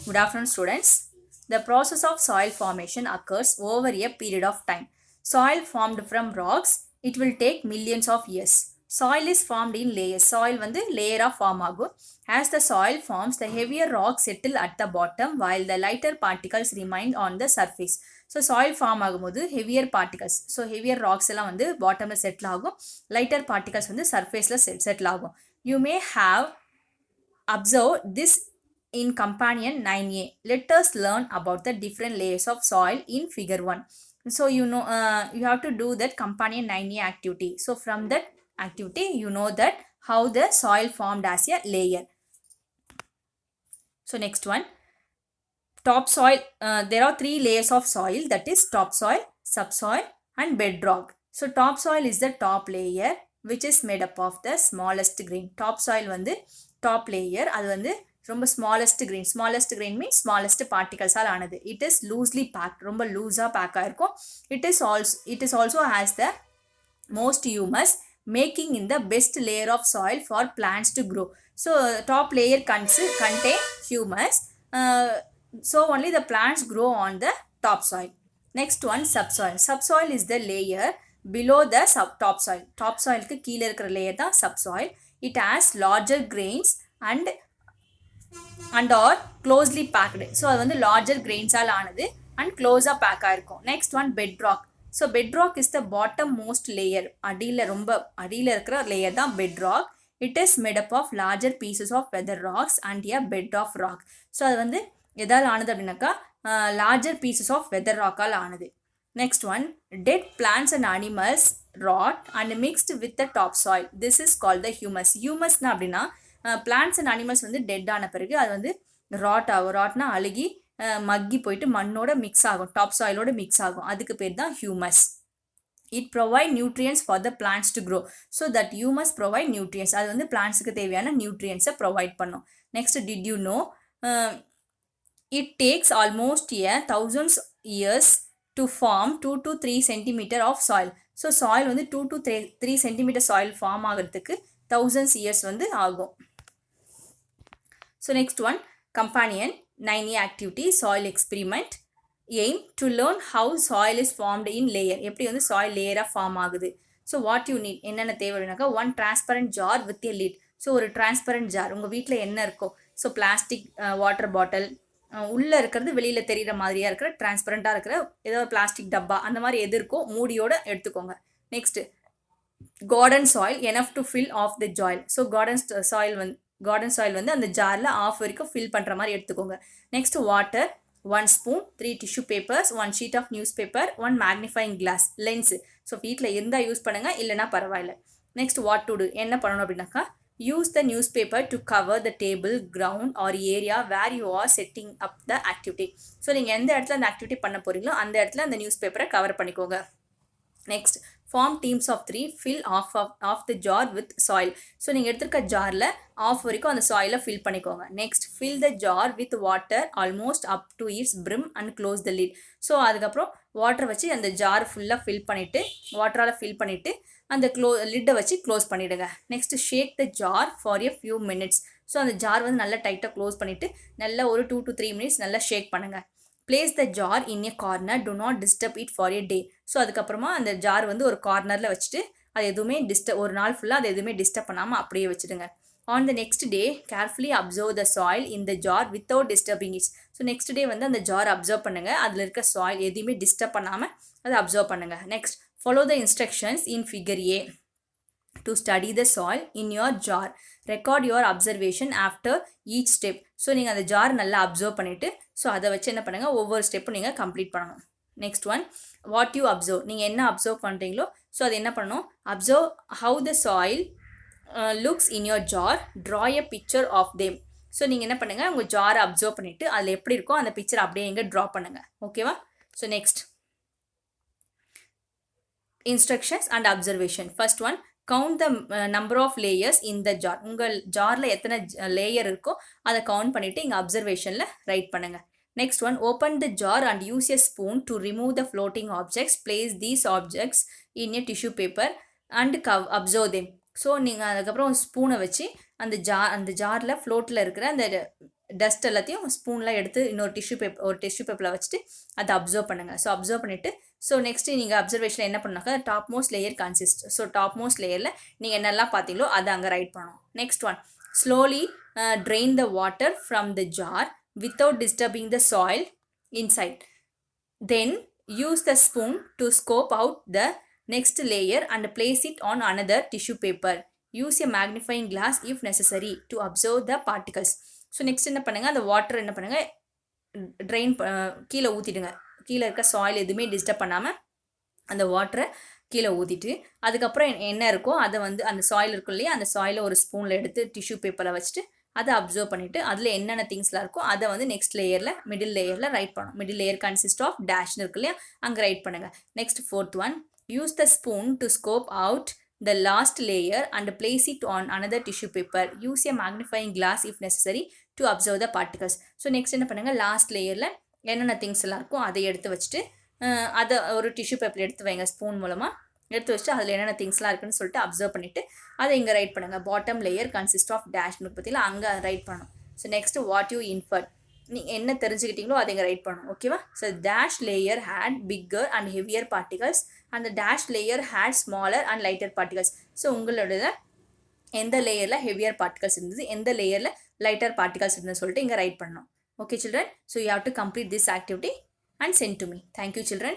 Good afternoon, students. The process of soil formation occurs over a period of time. Soil formed from rocks, it will take millions of years. Soil is formed in layers. Soil வந்து layer of form ஆகும். As the soil forms, the heavier rocks settle at the bottom while the lighter particles remain on the surface. So soil form ஆகும்போது heavier particles heavier rocks எல்லாம் வந்து பாட்டமில் settle ஆகும், lighter particles வந்து சர்ஃபேஸில் settle ஆகும். You may have observe this in companion 9a. Let us learn about the different layers of soil in figure 1. So you know you have to do that companion 9a activity. So from that activity you know that how the soil formed as a layer. So next one, topsoil. There are three layers of soil, that is topsoil, subsoil and bedrock. So topsoil is the top layer which is made up of the smallest grain. Topsoil வந்து top layer, அது வந்து ரொம்ப smallest grain means smallest particles all ஆனது. It is loosely packed, ரொம்ப லூஸாக back ஆயிருக்கும். It is also has the most humus, making in the best layer of soil for plants to grow. So top layer contain humus, so only the plants grow on the topsoil. Next one, subsoil. Subsoil is the layer below the topsoil. Topsoil க்கு கீழே இருக்கிற layer தான் subsoil. It has larger grains and are closely packed. So அது வந்து larger grains all ஆனது and closer pack ஆயிருக்கும். Next one, bedrock. So bedrock is the bottom most layer. அடியில் இருக்கிற layer தான் bedrock. It is made up of larger pieces of weather rocks and a bed of rock. So அது வந்து எதால் ஆனது அப்படின்னாக்கா larger pieces of weather rock all ஆனது. Next one, dead plants and animals rot and mixed with the topsoil. This is called the humus. Humusனா அப்படின்னா plants and animals வந்து dead ஆன பிறகு அது வந்து ராட்னா அழுகி மக்கி போயிட்டு மண்ணோட மிக்ஸ் ஆகும், டாப் சாயிலோட மிக்ஸ் ஆகும், அதுக்கு பேர் தான் humus. It provide nutrients for the plants to grow. So that humus provide nutrients, அது வந்து பிளான்ட்ஸுக்கு தேவையான நியூட்ரியன்ஸை ப்ரொவைட் பண்ணும். Next, did you know it takes almost 1000 years to form 2 to 3 centimeter of soil. So soil வந்து 2 to 3 centimeter soil form ஆகிறதுக்கு 1000 years வந்து ஆகும். So next one, companion 9a activity, soil experiment. Aim to learn how soil is formed in layer. எப்படி வந்து soil layer form ஆகுது. So what you need, என்னென்ன தேவைனாக்கா, one transparent jar with a lid. So ஒரு transparent jar, உங்கள் வீட்டில் என்ன இருக்கோ, so plastic water bottle, உள்ளே இருக்கிறது வெளியில் தெரிகிற மாதிரியாக இருக்கிற டிரான்ஸ்பரண்ட்டாக இருக்கிற ஏதோ பிளாஸ்டிக் டப்பா, அந்த மாதிரி எது இருக்கோ மூடியோடு எடுத்துக்கோங்க. Next, garden soil enough to fill half the ஜாயில். ஸோ கார்டன் சாயில் வந்து அந்த ஜாரில் ஆஃப் வரைக்கும் ஃபில் பண்ணுற மாதிரி எடுத்துக்கோங்க. Next, water 1 spoon, 3 tissue papers, 1 sheet of newspaper, 1 magnifying glass, lens. So வீட்டில் இருந்தால் யூஸ் பண்ணுங்கள், இல்லைனா பரவாயில்ல. நெக்ஸ்ட், வாட் டு டூ, என்ன பண்ணணும் அப்படின்னாக்கா, use the newspaper to cover the table, ground or area where you are setting up the activity. So நீங்கள் எந்த இடத்துல அந்த ஆக்டிவிட்டி பண்ண போகிறீங்களோ அந்த இடத்துல அந்த நியூஸ் பேப்பரை கவர் பண்ணிக்கோங்க. Next, form teams of 3, fill half the jar with soil. So நீங்கள் எடுத்துருக்க ஜாரில் ஆஃப் வரைக்கும் அந்த சாயிலை ஃபில் பண்ணிக்கோங்க. Next, fill the jar with water almost up to its brim and close the lid. So அதுக்கப்புறம் வாட்டர் வச்சு அந்த ஜார் ஃபுல்லாக ஃபில் பண்ணிவிட்டு, வாட்டரால் ஃபில் பண்ணிவிட்டு அந்த லிட்டை வச்சு க்ளோஸ் பண்ணிவிடுங்க. Next, shake the jar for a few minutes. So அந்த ஜார் வந்து நல்லா டைட்டாக க்ளோஸ் பண்ணிவிட்டு நல்லா ஒரு 2 to 3 minutes நல்லா ஷேக் பண்ணுங்கள். Place the jar in a corner, do not disturb it for a day. So அதுக்கப்புறமா அந்த ஜார் வந்து ஒரு கார்னரில் வச்சுட்டு அது எதுவுமே ஒரு நாள் ஃபுல்லாக அது எதுவுமே டிஸ்டர்ப் பண்ணாமல் அப்படியே வச்சுடுங்க. On the next day carefully observe the soil in the jar without disturbing its. So next day வந்து அந்த ஜார் அப்சர்வ் பண்ணுங்கள், அதில் இருக்க சாயில் எதுவுமே டிஸ்டர்ப் பண்ணாமல் அதை அப்சர்வ் பண்ணுங்கள். Next, follow the instructions in figure A to study the soil in your jar. Record your observation after each step. So நீங்கள் அந்த ஜார் நல்லா அப்சர்வ் பண்ணிவிட்டு ஸோ அதை வச்சு என்ன பண்ணுங்கள், ஒவ்வொரு ஸ்டெப்பும் நீங்கள் கம்ப்ளீட் பண்ணணும். Next one, what you observe, நீங்கள் என்ன அப்சர்வ் பண்ணுறீங்களோ ஸோ அது என்ன பண்ணணும், observe how the soil looks in your jar, draw a picture of them. So நீங்கள் என்ன பண்ணுங்கள், உங்கள் ஜாரை அப்சர்வ் பண்ணிவிட்டு அதில் எப்படி இருக்கோ அந்த பிக்சர் அப்படியே எங்கே ட்ரா பண்ணுங்கள். ஓகேவா? So next, instructions and observation. First one, count the number of layers in the jar. உங்கள் ஜாரில் எத்தனை லேயர் இருக்கோ அதை கவுண்ட் பண்ணிவிட்டு இங்கே அப்சர்வேஷனில் ரைட் பண்ணுங்கள். Next one, open the jar and use a spoon to remove the floating objects. Place these objects in a tissue paper and observe them. So நீங்கள் அதுக்கப்புறம் ஸ்பூனை வச்சு அந்த ஜாரில் ஃப்ளோட்டில் இருக்கிற அந்த டஸ்ட் எல்லாத்தையும் ஸ்பூனில் எடுத்து இன்னொரு டிஷ்யூ பேப்பரில் வச்சுட்டு அதை அப்சர்வ் பண்ணுங்கள். ஸோ அப்சர்வ் பண்ணிவிட்டு ஸோ நெக்ஸ்ட்டு நீங்கள் அப்சர்வேஷனில் என்ன பண்ணாக்கா topmost layer consist. So topmost லேயரில் நீங்கள் என்னெல்லாம் பார்த்தீங்களோ அதை அங்கே ரைட் பண்ணணும். Next one, slowly drain the water from the jar without disturbing the soil inside. Then use the spoon to scoop out the next layer and place it on another tissue paper. Use a magnifying glass if necessary to observe the particles. So next என்ன பண்ணுங்கள், அந்த water என்ன பண்ணுங்கள் train கீழே ஊற்றிடுங்க. கீழே இருக்க soil எதுவுமே டிஸ்டர்ப் பண்ணாமல் அந்த வாட்டரை கீழே ஊற்றிட்டு அதுக்கப்புறம் என்ன இருக்கோ அதை வந்து அந்த சாயில் இருக்கும் இல்லையா, அந்த சாயிலை ஒரு ஸ்பூனில் எடுத்து டிஷ்யூ பேப்பரில் வச்சுட்டு அதை அப்சர்வ் பண்ணிவிட்டு அதில் என்னென்ன திங்ஸ்லாம் இருக்கோ அதை வந்து நெக்ஸ்ட் லேயரில் மிடில் லேயரில் ரைட் பண்ணணும். மிடில் லேயர் கன்சிஸ்ட் ஆஃப் டேஷ்னு இருக்கு இல்லையா, அங்கே ரைட் பண்ணுங்கள். Next fourth one, use the spoon to scope out the last layer and place it on another tissue paper. Use a magnifying glass if necessary to observe the particles. So next என்ன பண்ணுங்கள், last லேயரில் என்னென்ன things எல்லாம் இருக்கும் அதை எடுத்து வச்சுட்டு அதை ஒரு டிஷ்யூ பேப்பர் எடுத்து வைங்க, ஸ்பூன் மூலமாக எடுத்து வச்சுட்டு அதில் என்னென்ன திங்ஸ்லாம் இருக்குன்னு சொல்லிட்டு அப்சர்வ் பண்ணிவிட்டு அதை இங்கே ரைட் பண்ணுங்கள். பாட்டம் லேயர் கன்சிஸ்ட் ஆஃப் டேஷ்னு பற்றியில் அங்கே ரைட் பண்ணணும். So next what you inferred, நீ என்ன தெரிஞ்சுக்கிட்டீங்களோ அதை இங்கே ரைட் பண்ணணும். ஓகேவா? So dash layer had bigger and heavier particles and the dash layer had smaller and lighter particles. ஸோ உங்களோட எந்த லேயரில் ஹெவியர் பார்ட்டிகல்ஸ் இருந்தது, எந்த லேயரில் லைட்டர் பார்ட்டிகல்ஸ் இருந்ததுன்னு சொல்லிட்டு இங்கே ரைட் பண்ணணும். Okay children, so you have to complete this activity and send to me. Thank you children.